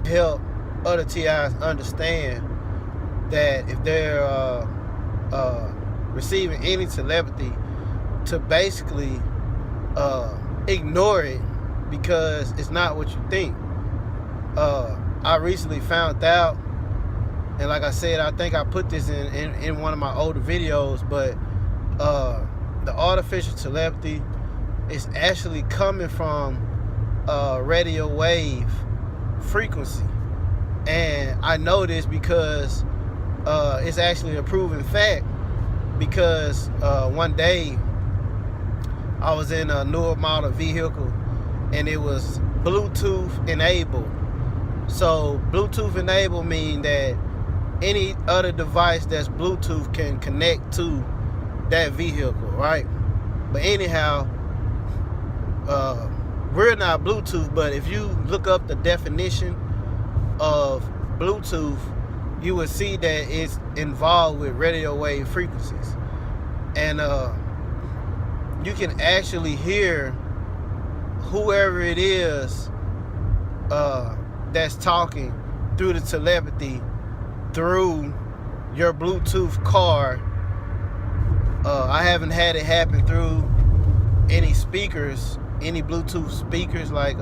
help other TIs understand that if they're receiving any telepathy, to basically ignore it because it's not what you think. I recently found out, and like I said, I think I put this in one of my older videos, but the artificial telepathy is actually coming from radio wave frequency. And I know this because it's actually a proven fact, because one day I was in a newer model vehicle and it was Bluetooth enabled. So Bluetooth enabled means that any other device that's Bluetooth can connect to that vehicle, right? But anyhow, we're not Bluetooth, but if you look up the definition of Bluetooth, you will see that it's involved with radio wave frequencies. And you can actually hear whoever it is that's talking through the telepathy through your Bluetooth car. I haven't had it happen through any speakers, any Bluetooth speakers, like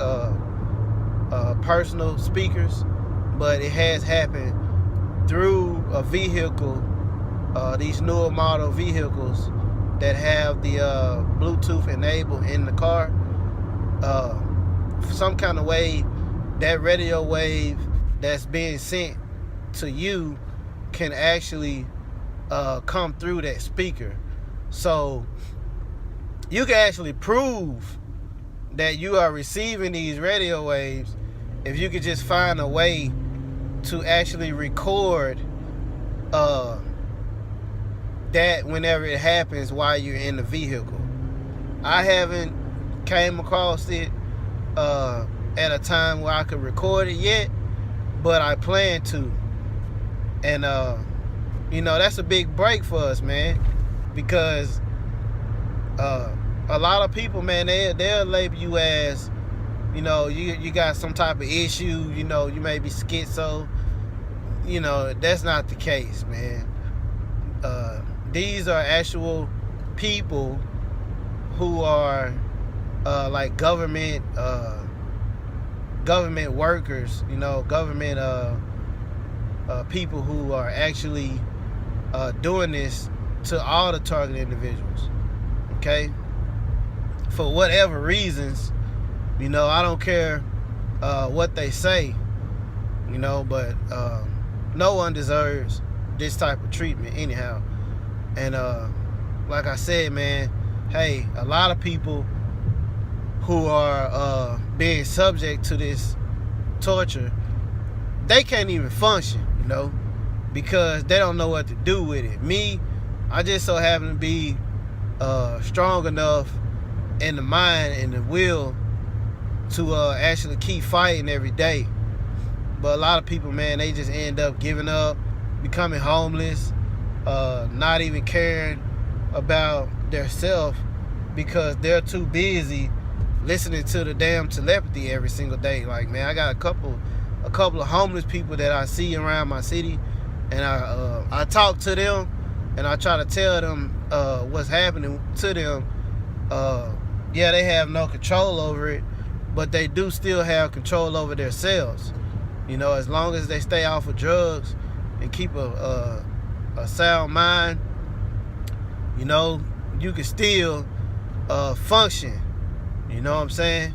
personal speakers, but it has happened through a vehicle, these newer model vehicles that have the Bluetooth enabled in the car. Some kind of way, that radio wave that's being sent to you can actually come through that speaker. So you can actually prove that you are receiving these radio waves if you could just find a way to actually record that whenever it happens while you're in the vehicle. I haven't came across it at a time where I could record it yet, but I plan to. And that's a big break for us, man, because a lot of people, man, they'll label you as, you got some type of issue, you may be schizo. That's not the case, man. These are actual people who are like government workers, government people who are actually doing this to all the target individuals. Okay? For whatever reasons, I don't care what they say, but no one deserves this type of treatment anyhow. And like I said, man, hey, a lot of people who are being subject to this torture, they can't even function, because they don't know what to do with it. Me, I just so happen to be strong enough in the mind and the will to actually keep fighting every day. But a lot of people, man, they just end up giving up, becoming homeless, not even caring about their self because they're too busy listening to the damn telepathy every single day. Like, man, I got a couple of homeless people that I see around my city, and I talk to them and I try to tell them what's happening to them. Yeah, they have no control over it, but they do still have control over themselves. As long as they stay off of drugs and keep a sound mind, you can still function. You know what I'm saying?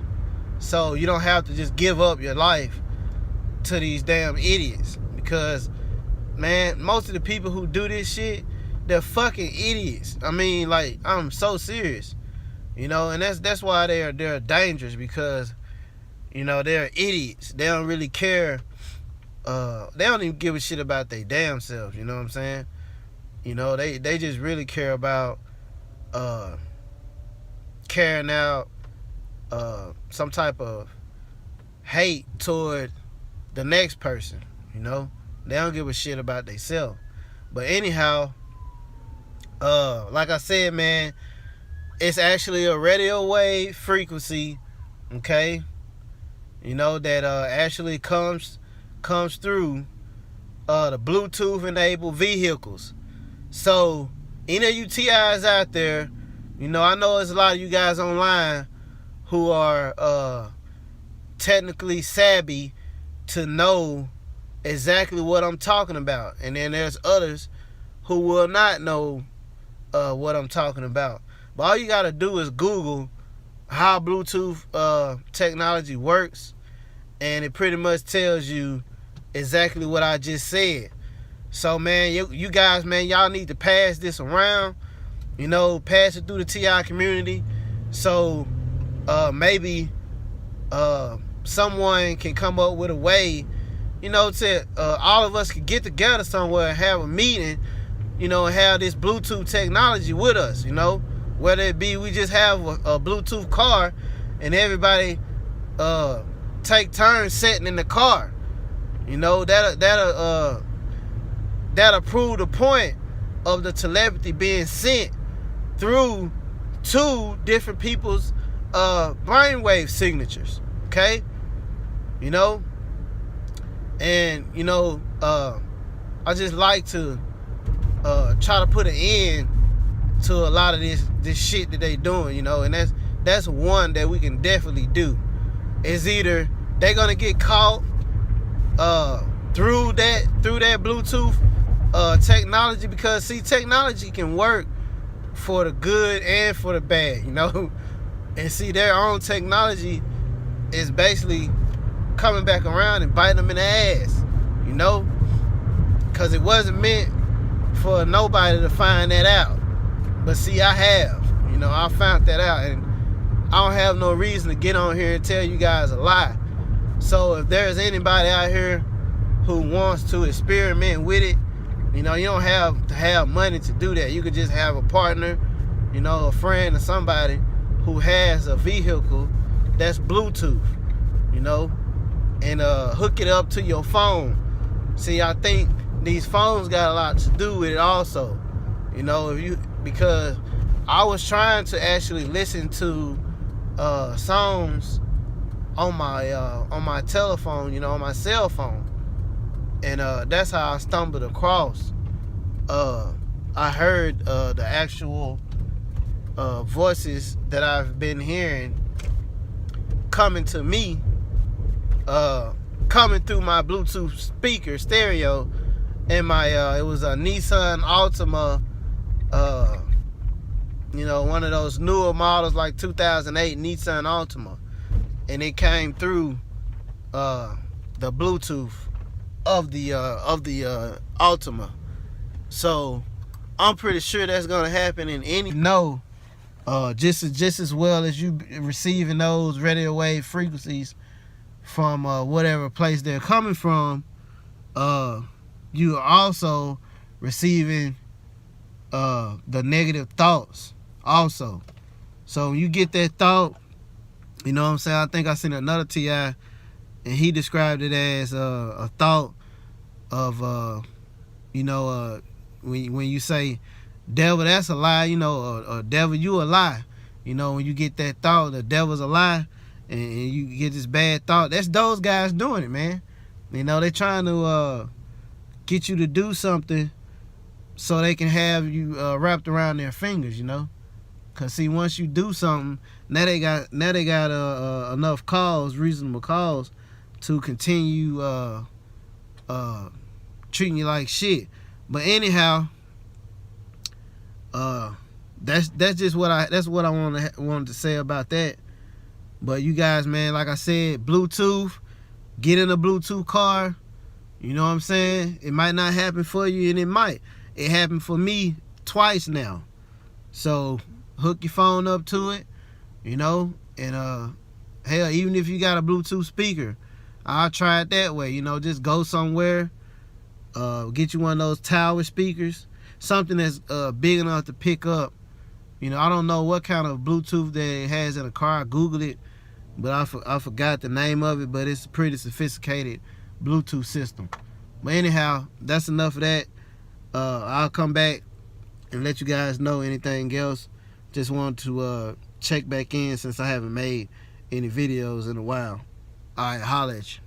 So you don't have to just give up your life to these damn idiots, because, man, most of the people who do this shit, they're fucking idiots. I mean, like, I'm so serious. And that's why they're dangerous, because they're idiots. They don't really care. They don't even give a shit about their damn selves. You know what I'm saying? They just really care about carrying out some type of hate toward the next person. They don't give a shit about themselves. But anyhow, like I said, man, it's actually a radio wave frequency, okay? That actually comes comes through the Bluetooth enabled vehicles. So any of you TIs out there, I know there's a lot of you guys online who are technically savvy to know exactly what I'm talking about, and then there's others who will not know what I'm talking about. But all you gotta do is Google how Bluetooth technology works, and it pretty much tells you exactly what I just said. So man, you guys, man, y'all need to pass this around, pass it through the TI community, so maybe someone can come up with a way, to all of us could get together somewhere and have a meeting, and have this Bluetooth technology with us, whether it be we just have a Bluetooth car and everybody take turns sitting in the car, that'll prove the point of the telepathy being sent through two different people's brainwave signatures, okay? And I just like to try to put an end to a lot of this shit that they doing, and that's one that we can definitely do. Is either they're gonna get caught through that Bluetooth technology, because see, technology can work for the good and for the bad, and see, their own technology is basically coming back around and biting them in the ass, because it wasn't meant for nobody to find that out. But see, I have, I found that out, and I don't have no reason to get on here and tell you guys a lie. So if there's anybody out here who wants to experiment with it, you don't have to have money to do that. You could just have a partner, a friend or somebody who has a vehicle that's Bluetooth, and hook it up to your phone. See, I think these phones got a lot to do with it also, because I was trying to actually listen to songs on my telephone, on my cell phone, and that's how I stumbled across. I heard the actual voices that I've been hearing coming to me, coming through my Bluetooth speaker stereo, and my it was a Nissan Altima, one of those newer models, like 2008 Nissan Altima, and it came through the Bluetooth of the Altima. So I'm pretty sure that's gonna happen in any just as well as you receiving those radio wave frequencies from whatever place they're coming from. You are also receiving the negative thoughts also. So when you get that thought, what I'm saying, I think I seen another TI, and he described it as a thought of when you say, devil, that's a lie, or devil, you a lie. When you get that thought, the devil's a lie, and you get this bad thought, that's those guys doing it, man. They trying to get you to do something so they can have you wrapped around their fingers, Cause see, once you do something, now they got enough reasonable cause to continue treating you like shit. But anyhow, that's what I wanted to say about that. But you guys, man, like I said, Bluetooth, get in a Bluetooth car. You know what I'm saying? It might not happen for you, and it might. It happened for me twice now. So hook your phone up to it, and hell, even if you got a Bluetooth speaker, I'll try it that way. Just go somewhere, get you one of those tower speakers, something that's big enough to pick up. I don't know what kind of Bluetooth that it has in a car. I Googled it, but I forgot the name of it, but it's a pretty sophisticated Bluetooth system. But anyhow, that's enough of that. I'll come back and let you guys know anything else. Just wanted to check back in since I haven't made any videos in a while. All right, holla at you.